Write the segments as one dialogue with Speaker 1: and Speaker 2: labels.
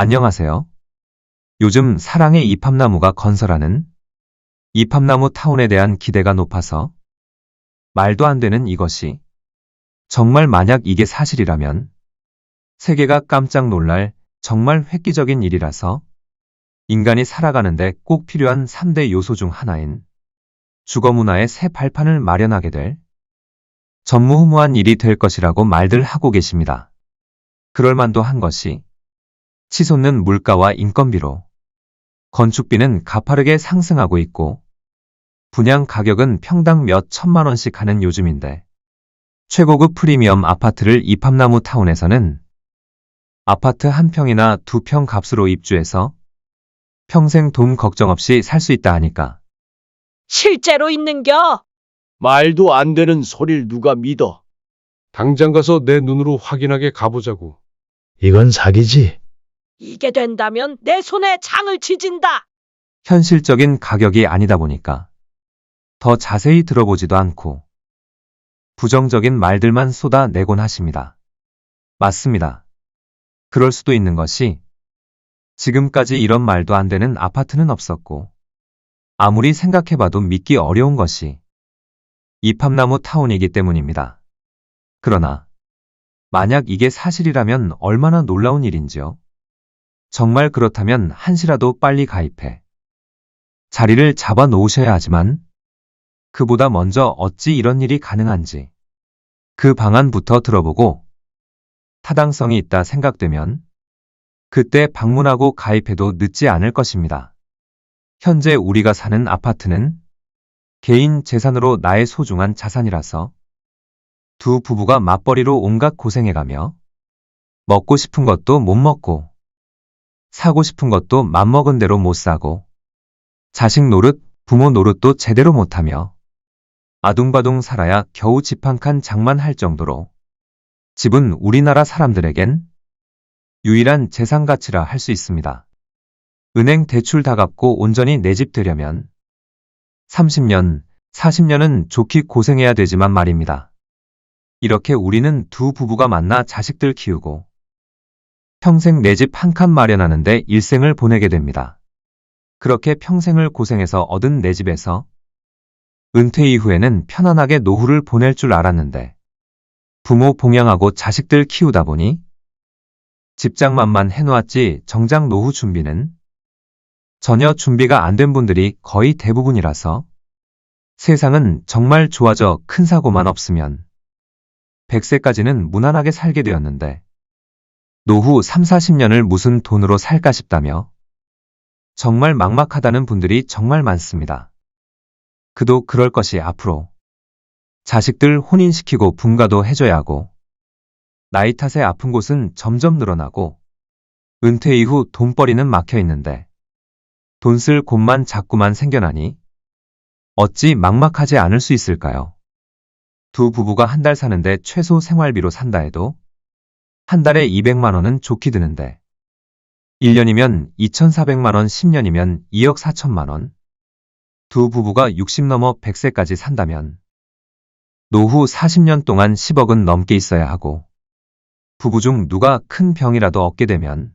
Speaker 1: 안녕하세요. 요즘 사랑의 이팝나무가 건설하는 이팝나무 타운에 대한 기대가 높아서 말도 안 되는 이것이 정말 만약 이게 사실이라면 세계가 깜짝 놀랄 정말 획기적인 일이라서 인간이 살아가는데 꼭 필요한 3대 요소 중 하나인 주거문화의 새 발판을 마련하게 될 전무후무한 일이 될 것이라고 말들 하고 계십니다. 그럴만도 한 것이 치솟는 물가와 인건비로 건축비는 가파르게 상승하고 있고 분양 가격은 평당 몇 천만 원씩 하는 요즘인데 최고급 프리미엄 아파트를 이팝나무 타운에서는 아파트 한 평이나 두 평 값으로 입주해서 평생 돈 걱정 없이 살 수 있다 하니까
Speaker 2: 실제로 있는겨?
Speaker 3: 말도 안 되는 소리를 누가 믿어?
Speaker 4: 당장 가서 내 눈으로 확인하게 가보자고.
Speaker 5: 이건 사기지.
Speaker 2: 이게 된다면 내 손에 장을 지진다.
Speaker 1: 현실적인 가격이 아니다 보니까 더 자세히 들어보지도 않고 부정적인 말들만 쏟아내곤 하십니다. 맞습니다. 그럴 수도 있는 것이 지금까지 이런 말도 안 되는 아파트는 없었고 아무리 생각해봐도 믿기 어려운 것이 이팝나무 타운이기 때문입니다. 그러나 만약 이게 사실이라면 얼마나 놀라운 일인지요. 정말 그렇다면 한시라도 빨리 가입해 자리를 잡아 놓으셔야 하지만 그보다 먼저 어찌 이런 일이 가능한지 그 방안부터 들어보고 타당성이 있다 생각되면 그때 방문하고 가입해도 늦지 않을 것입니다. 현재 우리가 사는 아파트는 개인 재산으로 나의 소중한 자산이라서 두 부부가 맞벌이로 온갖 고생해가며 먹고 싶은 것도 못 먹고 사고 싶은 것도 맘먹은 대로 못 사고 자식 노릇, 부모 노릇도 제대로 못하며 아둥바둥 살아야 겨우 집 한 칸 장만할 정도로 집은 우리나라 사람들에겐 유일한 재산 가치라 할 수 있습니다. 은행 대출 다 갚고 온전히 내 집 되려면 30년, 40년은 좋게 고생해야 되지만 말입니다. 이렇게 우리는 두 부부가 만나 자식들 키우고 평생 내 집 한 칸 마련하는데 일생을 보내게 됩니다. 그렇게 평생을 고생해서 얻은 내 집에서 은퇴 이후에는 편안하게 노후를 보낼 줄 알았는데 부모 봉양하고 자식들 키우다 보니 집장만만 해놓았지 정작 노후 준비는 전혀 준비가 안 된 분들이 거의 대부분이라서 세상은 정말 좋아져 큰 사고만 없으면 100세까지는 무난하게 살게 되었는데 노후 3, 40년을 무슨 돈으로 살까 싶다며 정말 막막하다는 분들이 정말 많습니다. 그도 그럴 것이 앞으로 자식들 혼인시키고 분가도 해줘야 하고 나이 탓에 아픈 곳은 점점 늘어나고 은퇴 이후 돈벌이는 막혀 있는데 돈 쓸 곳만 자꾸만 생겨나니 어찌 막막하지 않을 수 있을까요? 두 부부가 한 달 사는데 최소 생활비로 산다 해도 한 달에 200만 원은 좋게 드는데 1년이면 2,400만 원, 10년이면 2억 4천만 원. 두 부부가 60 넘어 100세까지 산다면 노후 40년 동안 10억은 넘게 있어야 하고 부부 중 누가 큰 병이라도 얻게 되면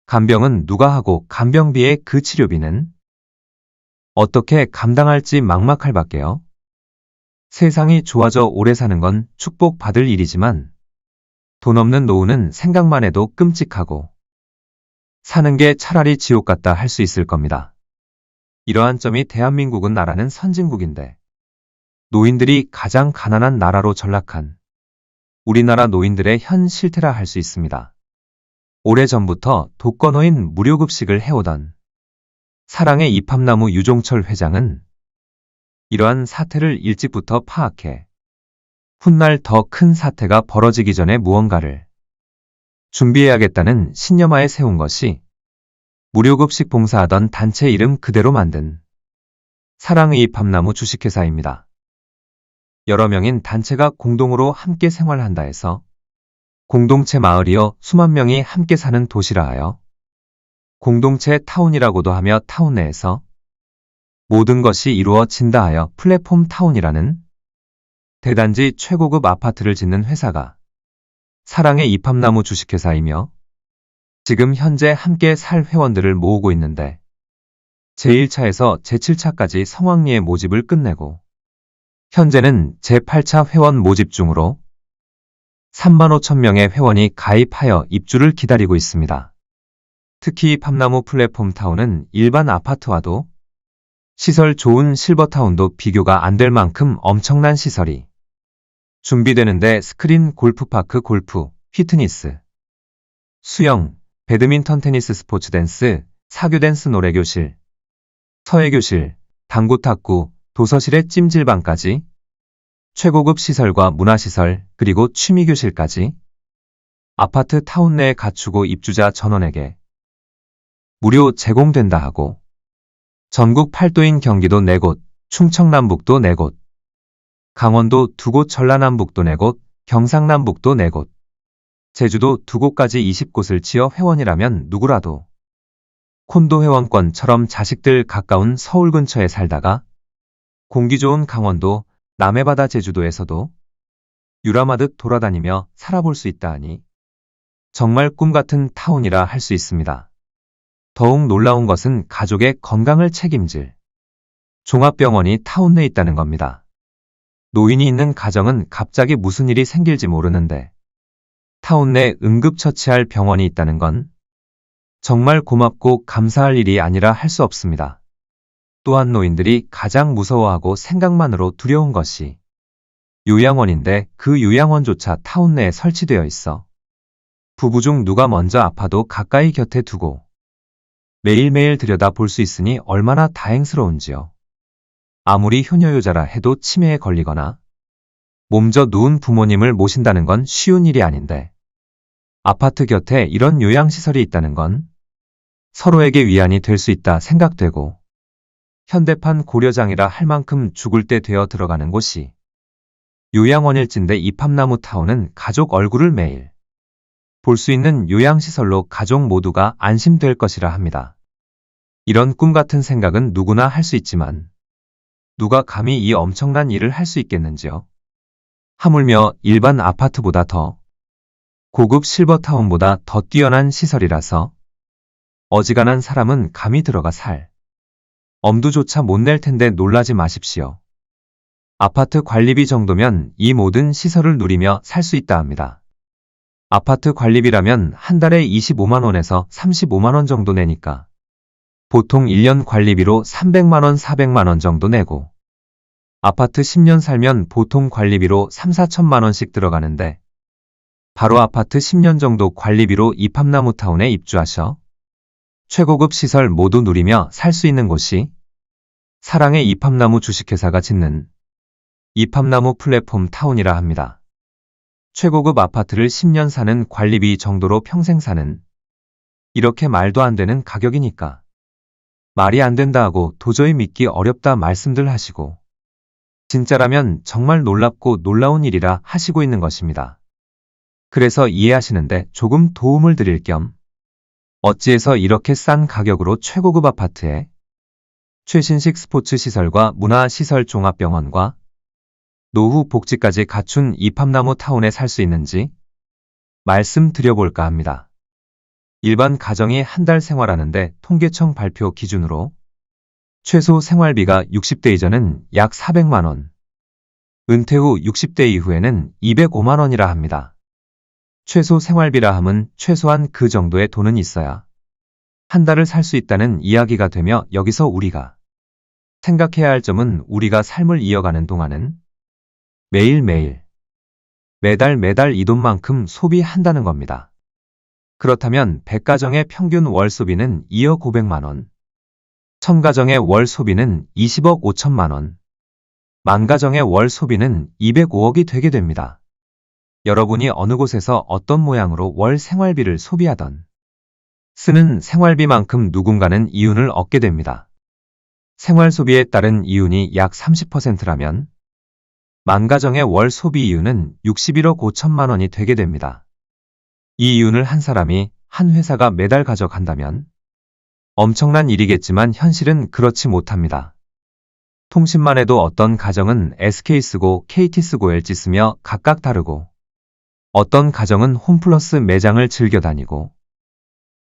Speaker 1: 간병은 누가 하고 간병비의 그 치료비는 어떻게 감당할지 막막할 밖에요. 세상이 좋아져 오래 사는 건 축복받을 일이지만 돈 없는 노후는 생각만 해도 끔찍하고 사는 게 차라리 지옥 같다 할 수 있을 겁니다. 이러한 점이 대한민국은 나라는 선진국인데 노인들이 가장 가난한 나라로 전락한 우리나라 노인들의 현 실태라 할 수 있습니다. 오래전부터 독거노인 무료급식을 해오던 사랑의 이팝나무 유종철 회장은 이러한 사태를 일찍부터 파악해 훗날 더 큰 사태가 벌어지기 전에 무언가를 준비해야겠다는 신념하에 세운 것이 무료급식 봉사하던 단체 이름 그대로 만든 사랑의 이팝나무 주식회사입니다. 여러 명인 단체가 공동으로 함께 생활한다 해서 공동체 마을이여 수만 명이 함께 사는 도시라 하여 공동체 타운이라고도 하며 타운 내에서 모든 것이 이루어진다 하여 플랫폼 타운이라는 대단지 최고급 아파트를 짓는 회사가 사랑의 이팝나무 주식회사이며 지금 현재 함께 살 회원들을 모으고 있는데 제1차에서 제7차까지 성황리에 모집을 끝내고 현재는 제8차 회원 모집 중으로 3만 5천 명의 회원이 가입하여 입주를 기다리고 있습니다. 특히 팜나무 플랫폼 타운은 일반 아파트와도 시설 좋은 실버타운도 비교가 안 될 만큼 엄청난 시설이 준비되는데 스크린 골프파크 골프, 피트니스, 수영, 배드민턴 테니스 스포츠 댄스, 사교 댄스 노래교실, 서예교실, 당구 탁구, 도서실의 찜질방까지 최고급 시설과 문화시설 그리고 취미교실까지 아파트 타운 내에 갖추고 입주자 전원에게 무료 제공된다 하고 전국 8도인 경기도 4곳, 충청남북도 4곳, 강원도 2곳, 전라남북도 4곳, 경상남북도 4곳, 제주도 2곳까지 20곳을 지어 회원이라면 누구라도 콘도 회원권처럼 자식들 가까운 서울 근처에 살다가 공기 좋은 강원도, 남해바다 제주도에서도 유람하듯 돌아다니며 살아볼 수 있다 하니 정말 꿈같은 타운이라 할 수 있습니다. 더욱 놀라운 것은 가족의 건강을 책임질 종합병원이 타운 내에 있다는 겁니다. 노인이 있는 가정은 갑자기 무슨 일이 생길지 모르는데 타운 내 응급처치할 병원이 있다는 건 정말 고맙고 감사할 일이 아니라 할 수 없습니다. 또한 노인들이 가장 무서워하고 생각만으로 두려운 것이 요양원인데 그 요양원조차 타운 내에 설치되어 있어 부부 중 누가 먼저 아파도 가까이 곁에 두고 매일매일 들여다 볼 수 있으니 얼마나 다행스러운지요. 아무리 효녀효자라 해도 치매에 걸리거나 몸져 누운 부모님을 모신다는 건 쉬운 일이 아닌데 아파트 곁에 이런 요양시설이 있다는 건 서로에게 위안이 될 수 있다 생각되고 현대판 고려장이라 할 만큼 죽을 때 되어 들어가는 곳이 요양원일진데 이 팜나무 타운은 가족 얼굴을 매일 볼 수 있는 요양시설로 가족 모두가 안심될 것이라 합니다. 이런 꿈같은 생각은 누구나 할 수 있지만 누가 감히 이 엄청난 일을 할 수 있겠는지요. 하물며 일반 아파트보다 더 고급 실버타운보다 더 뛰어난 시설이라서 어지간한 사람은 감히 들어가 살 엄두조차 못 낼 텐데 놀라지 마십시오. 아파트 관리비 정도면 이 모든 시설을 누리며 살 수 있다 합니다. 아파트 관리비라면 한 달에 25만 원에서 35만 원 정도 내니까 보통 1년 관리비로 300만 원, 400만 원 정도 내고 아파트 10년 살면 보통 관리비로 3, 4천만 원씩 들어가는데 바로 아파트 10년 정도 관리비로 이 팜나무 타운에 입주하셔 최고급 시설 모두 누리며 살 수 있는 곳이 사랑의 이팜나무 주식회사가 짓는 이팜나무 플랫폼 타운이라 합니다. 최고급 아파트를 10년 사는 관리비 정도로 평생 사는 이렇게 말도 안 되는 가격이니까 말이 안 된다 하고 도저히 믿기 어렵다 말씀들 하시고 진짜라면 정말 놀랍고 놀라운 일이라 하시고 있는 것입니다. 그래서 이해하시는데 조금 도움을 드릴 겸 어찌해서 이렇게 싼 가격으로 최고급 아파트에 최신식 스포츠 시설과 문화시설 종합병원과 노후 복지까지 갖춘 이팜나무 타운에 살 수 있는지 말씀드려볼까 합니다. 일반 가정이 한 달 생활하는데 통계청 발표 기준으로 최소 생활비가 60대 이전은 약 400만 원, 은퇴 후 60대 이후에는 205만 원이라 합니다. 최소 생활비라 함은 최소한 그 정도의 돈은 있어야 한 달을 살 수 있다는 이야기가 되며 여기서 우리가 생각해야 할 점은 우리가 삶을 이어가는 동안은 매일매일 매달 이 돈만큼 소비한다는 겁니다. 그렇다면 100가정의 평균 월 소비는 2억 500만 원, 1000가정의 월 소비는 20억 5천만 원, 10,000가정의 월 소비는 205억이 되게 됩니다. 여러분이 어느 곳에서 어떤 모양으로 월 생활비를 소비하던 쓰는 생활비만큼 누군가는 이윤을 얻게 됩니다. 생활 소비에 따른 이윤이 약 30%라면 10,000가정의 월 소비 이윤은 61억 5천만 원이 되게 됩니다. 이 이윤을 한 사람이 한 회사가 매달 가져간다면 엄청난 일이겠지만 현실은 그렇지 못합니다. 통신만 해도 어떤 가정은 SK 쓰고 KT 쓰고 LG 쓰며 각각 다르고 어떤 가정은 홈플러스 매장을 즐겨 다니고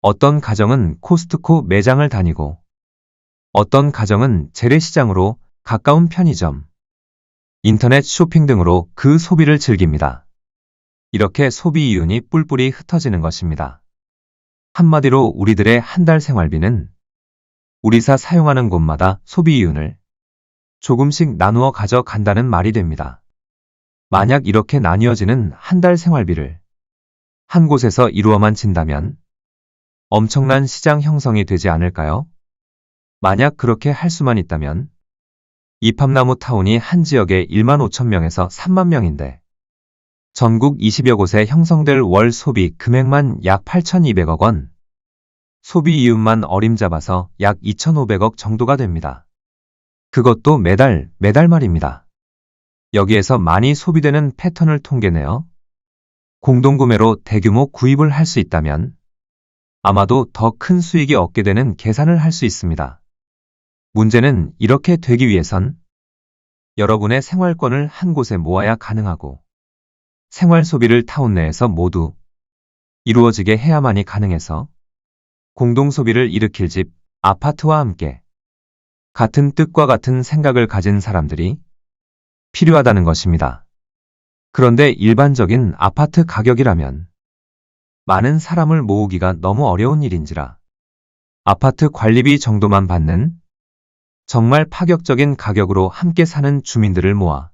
Speaker 1: 어떤 가정은 코스트코 매장을 다니고, 어떤 가정은 재래시장으로 가까운 편의점, 인터넷 쇼핑 등으로 그 소비를 즐깁니다. 이렇게 소비 이윤이 뿔뿔이 흩어지는 것입니다. 한마디로 우리들의 한 달 생활비는 우리사 사용하는 곳마다 소비 이윤을 조금씩 나누어 가져간다는 말이 됩니다. 만약 이렇게 나뉘어지는 한 달 생활비를 한 곳에서 이루어만 진다면 엄청난 시장 형성이 되지 않을까요? 만약 그렇게 할 수만 있다면 이팝나무 타운이 한 지역에 1만 5천 명에서 3만 명인데 전국 20여 곳에 형성될 월 소비 금액만 약 8,200억 원, 소비 이윤만 어림잡아서 약 2,500억 정도가 됩니다. 그것도 매달 말입니다. 여기에서 많이 소비되는 패턴을 통계내어 공동구매로 대규모 구입을 할 수 있다면 아마도 더 큰 수익이 얻게 되는 계산을 할 수 있습니다. 문제는 이렇게 되기 위해선 여러분의 생활권을 한 곳에 모아야 가능하고 생활 소비를 타운 내에서 모두 이루어지게 해야만이 가능해서 공동소비를 일으킬 집, 아파트와 함께 같은 뜻과 같은 생각을 가진 사람들이 필요하다는 것입니다. 그런데 일반적인 아파트 가격이라면 많은 사람을 모으기가 너무 어려운 일인지라 아파트 관리비 정도만 받는 정말 파격적인 가격으로 함께 사는 주민들을 모아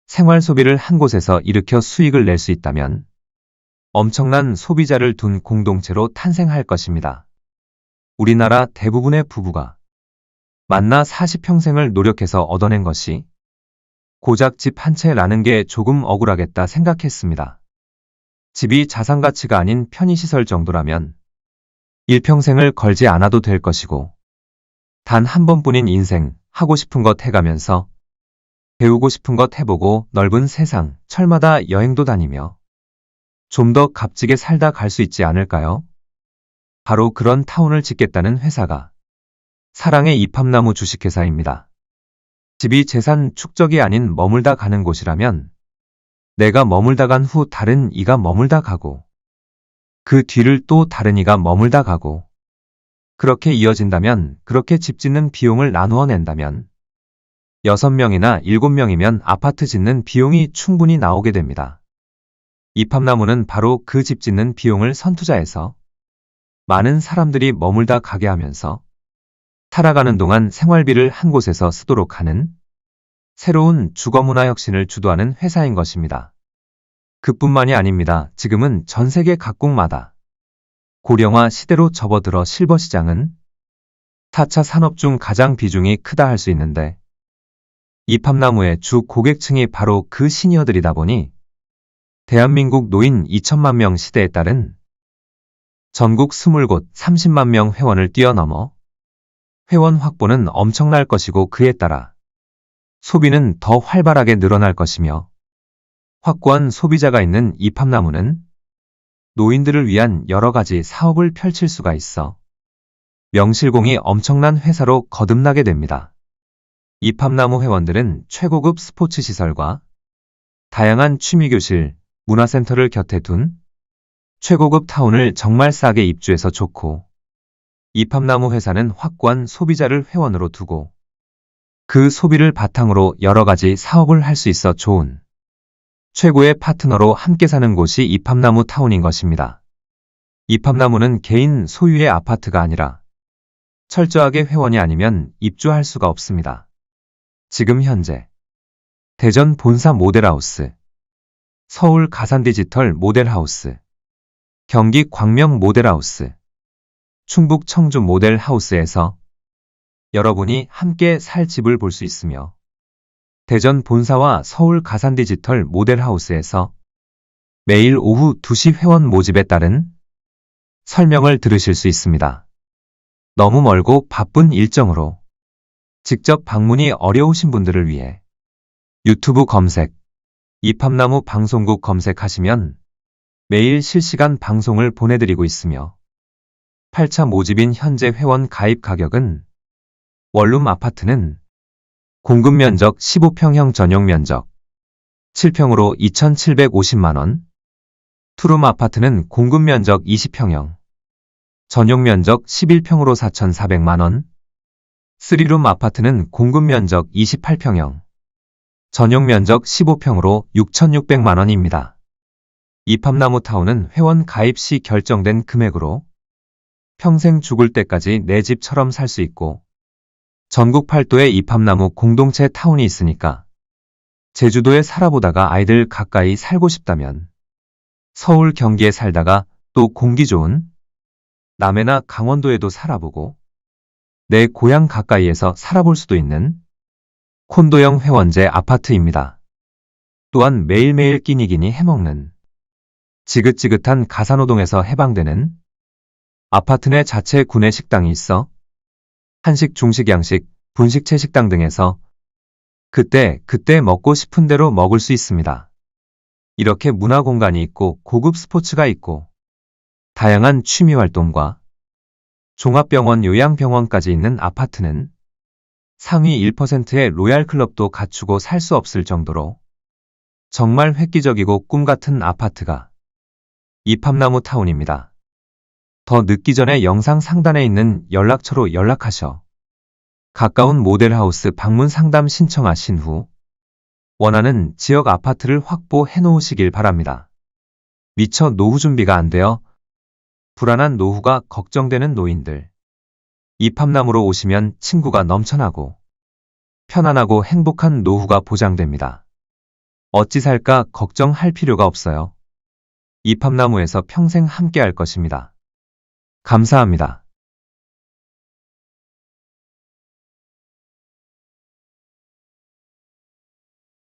Speaker 1: 생활 소비를 한 곳에서 일으켜 수익을 낼 수 있다면 엄청난 소비자를 둔 공동체로 탄생할 것입니다. 우리나라 대부분의 부부가 만나 40평생을 노력해서 얻어낸 것이 고작 집 한 채라는 게 조금 억울하겠다 생각했습니다. 집이 자산가치가 아닌 편의시설 정도라면 일평생을 걸지 않아도 될 것이고 단 한 번뿐인 인생 하고 싶은 것 해가면서 배우고 싶은 것 해보고 넓은 세상 철마다 여행도 다니며 좀 더 값지게 살다 갈 수 있지 않을까요? 바로 그런 타운을 짓겠다는 회사가 사랑의 이팝나무 주식회사입니다. 집이 재산 축적이 아닌 머물다 가는 곳이라면 내가 머물다 간 후 다른 이가 머물다 가고 그 뒤를 또 다른 이가 머물다 가고 그렇게 이어진다면 그렇게 집 짓는 비용을 나누어 낸다면 6명이나 7명이면 아파트 짓는 비용이 충분히 나오게 됩니다. 이팝나무는 바로 그 집 짓는 비용을 선투자해서 많은 사람들이 머물다 가게 하면서 살아가는 동안 생활비를 한 곳에서 쓰도록 하는 새로운 주거문화 혁신을 주도하는 회사인 것입니다. 그뿐만이 아닙니다. 지금은 전 세계 각국마다 고령화 시대로 접어들어 실버 시장은 4차 산업 중 가장 비중이 크다 할 수 있는데 이팝나무의 주 고객층이 바로 그 시니어들이다 보니 대한민국 노인 2천만 명 시대에 따른 전국 20곳 30만 명 회원을 뛰어넘어 회원 확보는 엄청날 것이고 그에 따라 소비는 더 활발하게 늘어날 것이며 확고한 소비자가 있는 이팝나무는 노인들을 위한 여러 가지 사업을 펼칠 수가 있어 명실공히 엄청난 회사로 거듭나게 됩니다. 이팝나무 회원들은 최고급 스포츠 시설과 다양한 취미교실, 문화센터를 곁에 둔 최고급 타운을 정말 싸게 입주해서 좋고 이팝나무 회사는 확고한 소비자를 회원으로 두고 그 소비를 바탕으로 여러 가지 사업을 할 수 있어 좋은 최고의 파트너로 함께 사는 곳이 이팝나무 타운인 것입니다. 이팝나무는 개인 소유의 아파트가 아니라 철저하게 회원이 아니면 입주할 수가 없습니다. 지금 현재 대전 본사 모델하우스, 서울 가산디지털 모델하우스, 경기 광명 모델하우스, 충북 청주 모델하우스에서 여러분이 함께 살 집을 볼 수 있으며 대전 본사와 서울 가산디지털 모델하우스에서 매일 오후 2시 회원 모집에 따른 설명을 들으실 수 있습니다. 너무 멀고 바쁜 일정으로 직접 방문이 어려우신 분들을 위해 유튜브 검색, 이팝나무 방송국 검색하시면 매일 실시간 방송을 보내드리고 있으며 8차 모집인 현재 회원 가입 가격은 원룸 아파트는 공급 면적 15평형 전용 면적 7평으로 2,750만원, 투룸 아파트는 공급 면적 20평형 전용 면적 11평으로 4,400만 원. 3룸 아파트는 공급 면적 28평형. 전용 면적 15평으로 6,600만 원입니다. 이팝나무 타운은 회원 가입 시 결정된 금액으로 평생 죽을 때까지 내 집처럼 살 수 있고 전국 8도에 이팝나무 공동체 타운이 있으니까 제주도에 살아보다가 아이들 가까이 살고 싶다면 서울 경기에 살다가 또 공기 좋은 남해나 강원도에도 살아보고 내 고향 가까이에서 살아볼 수도 있는 콘도형 회원제 아파트입니다. 또한 매일매일 끼니끼니 해먹는 지긋지긋한 가사노동에서 해방되는 아파트 내 자체 구내 식당이 있어 한식, 중식, 양식, 분식, 채식당 등에서 그때 먹고 싶은 대로 먹을 수 있습니다. 이렇게 문화 공간이 있고 고급 스포츠가 있고 다양한 취미 활동과 종합병원, 요양병원까지 있는 아파트는 상위 1%의 로얄클럽도 갖추고 살 수 없을 정도로 정말 획기적이고 꿈같은 아파트가 이팝나무 타운입니다. 더 늦기 전에 영상 상단에 있는 연락처로 연락하셔 가까운 모델하우스 방문 상담 신청하신 후 원하는 지역 아파트를 확보해 놓으시길 바랍니다. 미처 노후 준비가 안 되어 불안한 노후가 걱정되는 노인들. 이팝나무로 오시면 친구가 넘쳐나고 편안하고 행복한 노후가 보장됩니다. 어찌 살까 걱정할 필요가 없어요. 이팝나무에서 평생 함께할 것입니다. 감사합니다.